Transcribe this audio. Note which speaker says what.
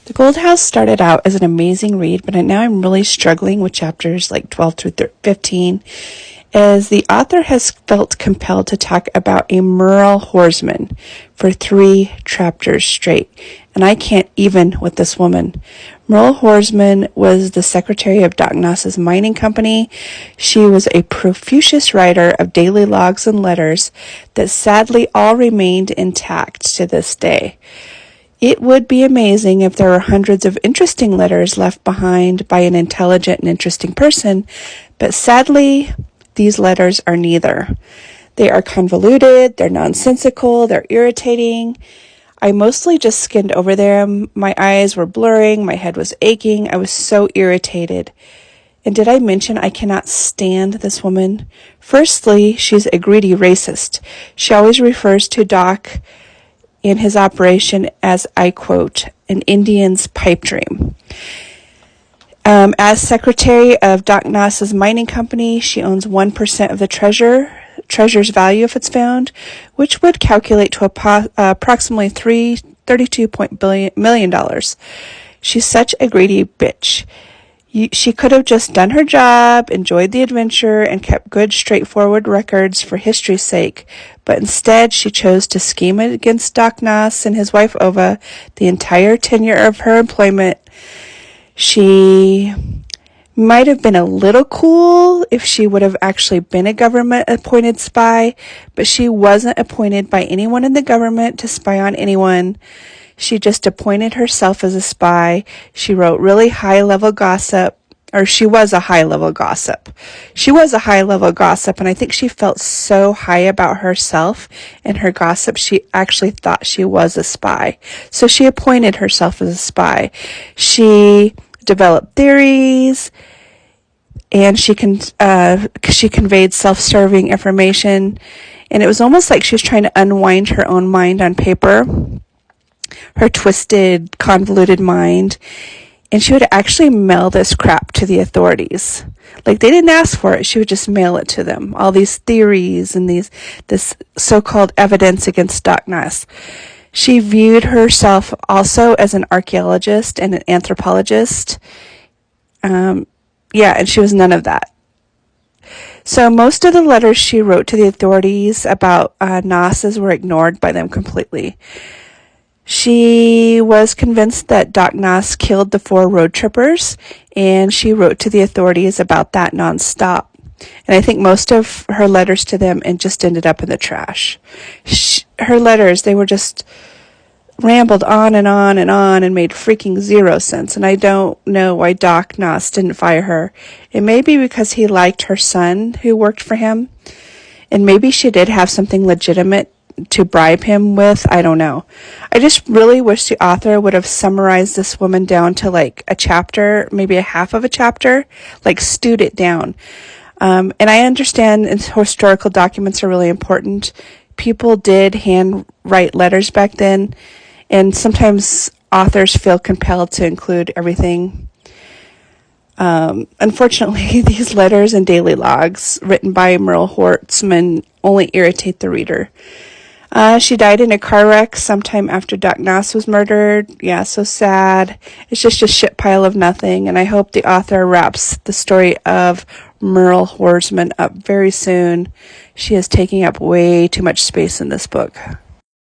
Speaker 1: The Gold House started out as an amazing read, but now I'm really struggling with chapters like 12 through 15, as the author has felt compelled to talk about a Merle Horzmann for 3 chapters straight, and I can't even with this woman. Merle Horzmann was the secretary of Doc Noss's mining company. She was a profuse writer of daily logs and letters that sadly all remained intact to this day. It would be amazing if there were hundreds of interesting letters left behind by an intelligent and interesting person, but sadly, these letters are neither. They are convoluted, they're nonsensical, they're irritating. I mostly just skimmed over them. My eyes were blurring, my head was aching, I was so irritated. And did I mention I cannot stand this woman? Firstly, she's a greedy racist. She always refers to Doc in his operation as, I quote, an Indian's pipe dream. As secretary of Doc Noss's mining company, she owns 1% of the treasure's value if it's found, which would calculate to approximately $32 million. She's such a greedy bitch. She could have just done her job, enjoyed the adventure, and kept good, straightforward records for history's sake, but instead she chose to scheme against Doc Noss and his wife Ova the entire tenure of her employment. She might have been a little cool if she would have actually been a government-appointed spy, but she wasn't appointed by anyone in the government to spy on anyone. She just appointed herself as a spy. She wrote really high-level gossip, or she was a high-level gossip. She was a high-level gossip, and I think she felt so high about herself and her gossip, she actually thought she was a spy. So she appointed herself as a spy. She developed theories, and she conveyed self-serving information, and it was almost like she was trying to unwind her own mind on paper, her twisted, convoluted mind, and she would actually mail this crap to the authorities. Like, they didn't ask for it, she would just mail it to them. All these theories and this so-called evidence against Doc Noss. She viewed herself also as an archaeologist and an anthropologist. And she was none of that. So most of the letters she wrote to the authorities about Noss's were ignored by them completely. She was convinced that Doc Noss killed the 4 road trippers, and she wrote to the authorities about that nonstop. And I think most of her letters to them just ended up in the trash. Her letters, they were just rambled on and on and on and made freaking zero sense. And I don't know why Doc Noss didn't fire her. It may be because he liked her son who worked for him. And maybe she did have something legitimate to bribe him with. I don't know. I just really wish the author would have summarized this woman down to like a chapter, maybe a half of a chapter, like stewed it down. And I understand historical documents are really important. People did handwrite letters back then, and sometimes authors feel compelled to include everything. Unfortunately, these letters and daily logs written by Merle Horzmann only irritate the reader. She died in a car wreck sometime after Doc Noss was murdered. Yeah, so sad. It's just a shit pile of nothing, and I hope the author wraps the story of Merle Horzmann up very soon. She is taking up way too much space in this book.